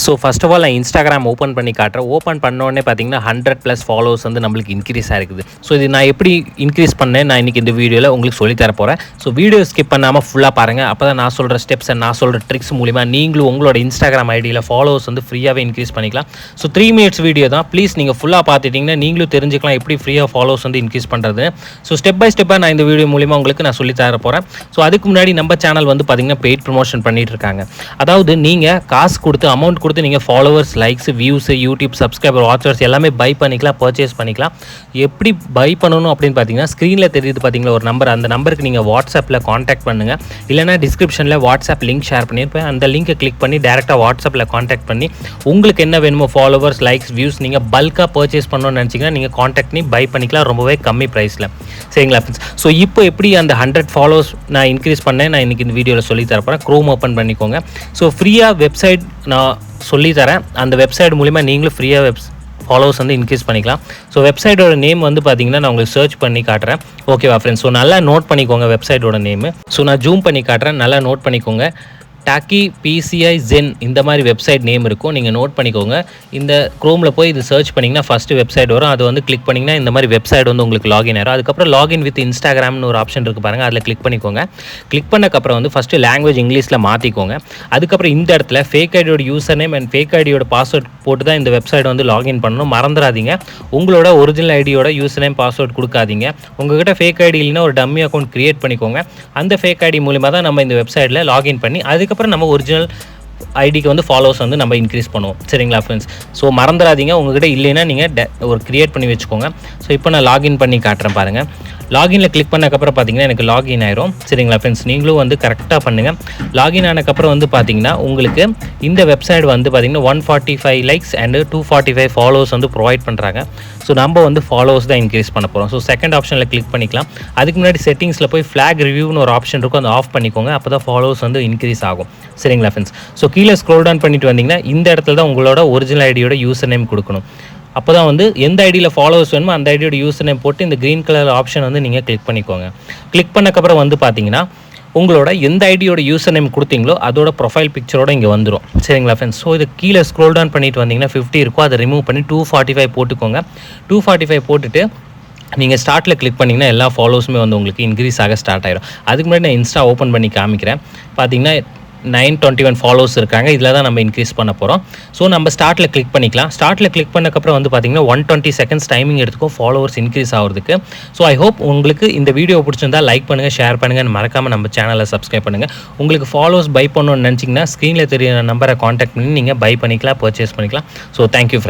So first of all நான் Instagram open பண்ணி காட்டுறேன். ஓப்பன் பண்ணோடனே பார்த்தீங்கன்னா 100+ ஃபாலோவர்ஸ் வந்து நம்மளுக்கு இன்க்ரீஸ் ஆகிருக்குது. ஸோ இது நான் எப்படி இன்க்ரீஸ் பண்ணேன் நான் இன்றைக்கி இந்த வீடியோவில் உங்களுக்கு சொல்லித்தர போகிறேன். ஸோ வீடியோ ஸ்கிப் பண்ணாமல் ஃபுல்லாக பாருங்கள். அப்போ தான் நான் சொல்கிற ஸ்டெப்ஸ் நான் சொல்கிற ட்ரிக்ஸ் மூலிமா நீங்களும் உங்களோட இன்ஸ்டாகிராம் ஐடியில் ஃபாலோவர்ஸ் வந்து ஃப்ரீயாகவே இன்க்ரீஸ் பண்ணிக்கலாம். ஸோ 3 minutes வீடியோ தான். ப்ளீஸ் நீங்கள் ஃபுல்லாக பார்த்துட்டிங்கன்னா நீங்களும் தெரிஞ்சுக்கலாம் எப்படி ஃப்ரீயாக ஃபாலோவர்ஸ் வந்து இன்க்ரீஸ் பண்ணுறது. ஸோ ஸ்டெப் பை ஸ்டெப்பாக நான் இந்த வீடியோ மூலிமா உங்களுக்கு நான் சொல்லித்தர போகிறேன். ஸோ அதுக்கு முன்னாடி நம்ம சேனல் வந்து பார்த்திங்கன்னா பெய்ட் ப்ரமோஷன் பண்ணிகிட்டு இருக்காங்க. அதாவது நீங்கள் காசு கொடுத்து அமௌண்ட் கொடுத்து நீங்கள் followers, likes, views, YouTube subscriber, watchers எல்லாமே பை பண்ணிக்கலாம், பர்ச்சேஸ் பண்ணிக்கலாம். எப்படி பை பண்ணணும் அப்படின்னு பார்த்தீங்கன்னா ஸ்க்ரீனில் தெரியுது பார்த்தீங்களா ஒரு நம்பர், அந்த நம்பருக்கு நீங்கள் வாட்ஸ்அப்பில் காண்டாக்ட் பண்ணுங்கள். இல்லைனா டிஸ்கிரிப்ஷனில் வாட்ஸ்அப் லிங்க் ஷேர் பண்ணியிருப்பேன். அந்த லிங்கை கிளிக் பண்ணி டேரெக்டாக வாட்ஸ்அப்பில் காண்டாக்ட் பண்ணி உங்களுக்கு என்ன வேணுமோ ஃபாலோவர்ஸ், லைக்ஸ், வியூஸ் நீங்கள் பல்காக பர்ச்சேஸ் பண்ணணும்னு நினச்சிங்கன்னா நீங்கள் காண்டாக்ட் பண்ணி பை பண்ணிக்கலாம் ரொம்பவே கம்மி ப்ரைஸில். சரிங்களா ஃப்ரெண்ட்ஸ்? ஸோ இப்போ எப்படி அந்த 100 ஃபாலோவர்ஸ் நான் இன்க்ரீஸ் பண்ணேன் நான் இன்றைக்கி இந்த வீடியோவில் சொல்லி தரப்போகிறேன். க்ரோம் ஓப்பன் பண்ணிக்கோங்க. ஸோ ஃப்ரீயாக வெப்சைட் நான் சொல்லித்தரேன். அந்த வெப்சைட் மூலிமா நீங்களும் ஃப்ரீயாக ஃபாலோவர்ஸ் வந்து இன்க்ரீஸ் பண்ணிக்கலாம். ஸோ வெப்சைட்டோட நேம் வந்து பார்த்தீங்கன்னா நான் உங்களுக்கு சர்ச் பண்ணி காட்டுறேன். ஓகேவா ஃப்ரெண்ட்ஸ்? ஸோ நல்லா நோட் பண்ணிக்கோங்க வெப்சைட்டோட நேமு. ஸோ நான் ஜூம் பண்ணி காட்டுறேன், நல்லா நோட் பண்ணிக்கோங்க. டாக்கி PCI Zen இந்த மாதிரி வெப்சைட் நேம் இருக்கும், நீங்கள் நோட் பண்ணிக்கோங்க. இந்த க்ரோமில் போய் இது சர்ச் பண்ணிங்கன்னா ஃபஸ்ட்டு வெப்சைட் வரும். அது வந்து கிளிக் பண்ணிங்கன்னா இந்த மாதிரி வெப்சைட் வந்து உங்களுக்கு லாகின் ஆயிரும். அதுக்கப்புறம் லாகின் வித் இன்ஸ்டாகிராம்னு ஒரு ஆப்ஷன் இருக்குது பாருங்கள், அதில் கிளிக் பண்ணிக்கோங்க. கிளிக் பண்ணக்கப்புறம் வந்து ஃபஸ்ட்டு லாங்குவேஜ் இங்கிலீஷில் மாற்றிக்கோங்க. அதுக்கப்புறம் இந்த இடத்துல ஃபேக் ஐடியோட யூசர் நேம் அண்ட் ஃபேக் ஐடியோட பாஸ்வேர்ட் போட்டு தான் இந்த வெப்சைட் வந்து லாகின் பண்ணணும். மறந்துடாதீங்க, உங்களோட ஒரிஜினல் ஐடியோட யூசர் நேம் பாஸ்வேர்ட் கொடுக்காதீங்க. உங்கள்கிட்ட ஃபேக் ஐடி இல்லைன்னா ஒரு டம்மி அக்கௌண்ட் க்ரியேட் பண்ணிக்கோங்க. அந்த ஃபேக் ஐடி மூலிமா தான் நம்ம இந்த வெப்சைட்டில் லாகின் பண்ணி அதுக்கப்புறம் நம்ம ஒரிஜினல் ஐடிக்கு வந்து ஃபாலோவர்ஸ் வந்து நம்ம இன்க்ரீஸ் பண்ணுவோம். சரிங்களா ஃப்ரெண்ட்ஸ்? ஸோ மறந்துடாதீங்க, உங்கள்கிட்ட இல்லைன்னா நீங்கள் ஒரு க்ரியேட் பண்ணி வச்சுக்கோங்க. ஸோ இப்போ நான் லாகின் பண்ணி காட்டுறேன் பாருங்கள். லாகினில் கிளிக் பண்ணக்கப்புறம் பார்த்தீங்கன்னா எனக்கு லாகின் ஆயிரும். சரிங்களா ஃப்ரெண்ட்ஸ்? நீங்களும் வந்து கரெக்டாக பண்ணுங்கள். லாகின் ஆனக்கப்புறம் வந்து பார்த்தீங்கன்னா உங்களுக்கு இந்த வெப்சைட் வந்து பார்த்தீங்கன்னா 145 லைக்ஸ் அண்டு 245 ஃபாலோவர்ஸ் வந்து ப்ரொவைட் பண்ணுறாங்க. ஸோ நம்ம வந்து ஃபாலோவர்ஸ் தான் இன்க்ரீஸ் பண்ண போகிறோம். ஸோ செகண்ட் ஆப்ஷனில் கிளிக் பண்ணிக்கலாம். அதுக்கு முன்னாடி செட்டிங்ஸில் போய் ஃப்ளாக் ரிவ்யூன்னு ஒரு ஆப்ஷன் இருக்கும், அந்த ஆஃப் பண்ணிக்கோங்க. அப்போ தான் ஃபாலோவர்ஸ் வந்து இன்க்ரீஸ் ஆகும். சரிங்களா ஃப்ரெண்ட்ஸ்? ஸோ கீழே ஸ்க்ரோல் டவுன் பண்ணிட்டு வந்தீங்கன்னா இந்த இடத்துல தான் உங்களோட ஒரிஜினல் ஐடியோட யூசர் நேம் கொடுக்கணும். அப்போ தான் வந்து எந்த ஐடியில் ஃபாலோவர்ஸ் வேணுமோ அந்த ஐடியோட யூசர் நேம் போட்டு இந்த க்ரீன் கலர் ஆப்ஷன் வந்து நீங்கள் கிளிக் பண்ணிக்கோங்க. கிளிக் பண்ணக்கப்புறம் வந்து பார்த்தீங்கன்னா உங்களோட எந்த ஐடியோட யூசர் நேம் கொடுத்தீங்களோ அதோட ப்ரொஃபைல் பிக்சரோட இங்கே வந்துடும். சரிங்களா ஃப்ரெண்ட்ஸ்? ஸோ இது கீழே ஸ்க்ரோல் டவுன் பண்ணிட்டு வந்தீங்கன்னா 50 இருக்கும், அதை ரிமூவ் பண்ணி 245 போட்டுக்கோங்க. 245 போட்டுட்டு நீங்கள் ஸ்டார்ட்டில் கிளிக் பண்ணிங்கன்னா எல்லா ஃபாலோவர்ஸுமே வந்து உங்களுக்கு இன்க்ரீஸ் ஆக ஸ்டார்ட் ஆகிடும். அதுக்கு முன்னாடி நான் இன்ஸ்டா ஓப்பன் பண்ணி காமிக்கிறேன். பார்த்தீங்கன்னா 921 ஃபாலோவர்ஸ் இருக்காங்க. இதில் தான் நம்ம இன்க்ரீஸ் பண்ண போகிறோம். ஸோ நம்ம ஸ்டார்ட்டில் கிளிக் பண்ணிக்கலாம். ஸ்டார்ட்டில் கிளிக் பண்ணக்கப்புறம் வந்து பார்த்தீங்கன்னா 120 செகண்ட்ஸ் டைமிங் எடுத்துக்கும் ஃபாலோவர்ஸ் இன்க்ரீஸ் ஆகிறதுக்கு. ஸோ ஐ ஹோப் உங்களுக்கு இந்த வீடியோ பிடிச்சிருந்தா லைக் பண்ணுங்கள், ஷேர் பண்ணுங்கள், மறக்காமல் நம்ம சேனலை சப்ஸ்கிரைப் பண்ணுங்கள். உங்களுக்கு ஃபாலோவர்ஸ் பை பண்ணணும்னு நினச்சிங்கன்னா ஸ்க்ரீனில் தெரியுற நம்பரை காண்டாக்ட் பண்ணி நீங்கள் பை பண்ணிக்கலாம், பர்ச்சேஸ் பண்ணிக்கலாம். So thank you friends.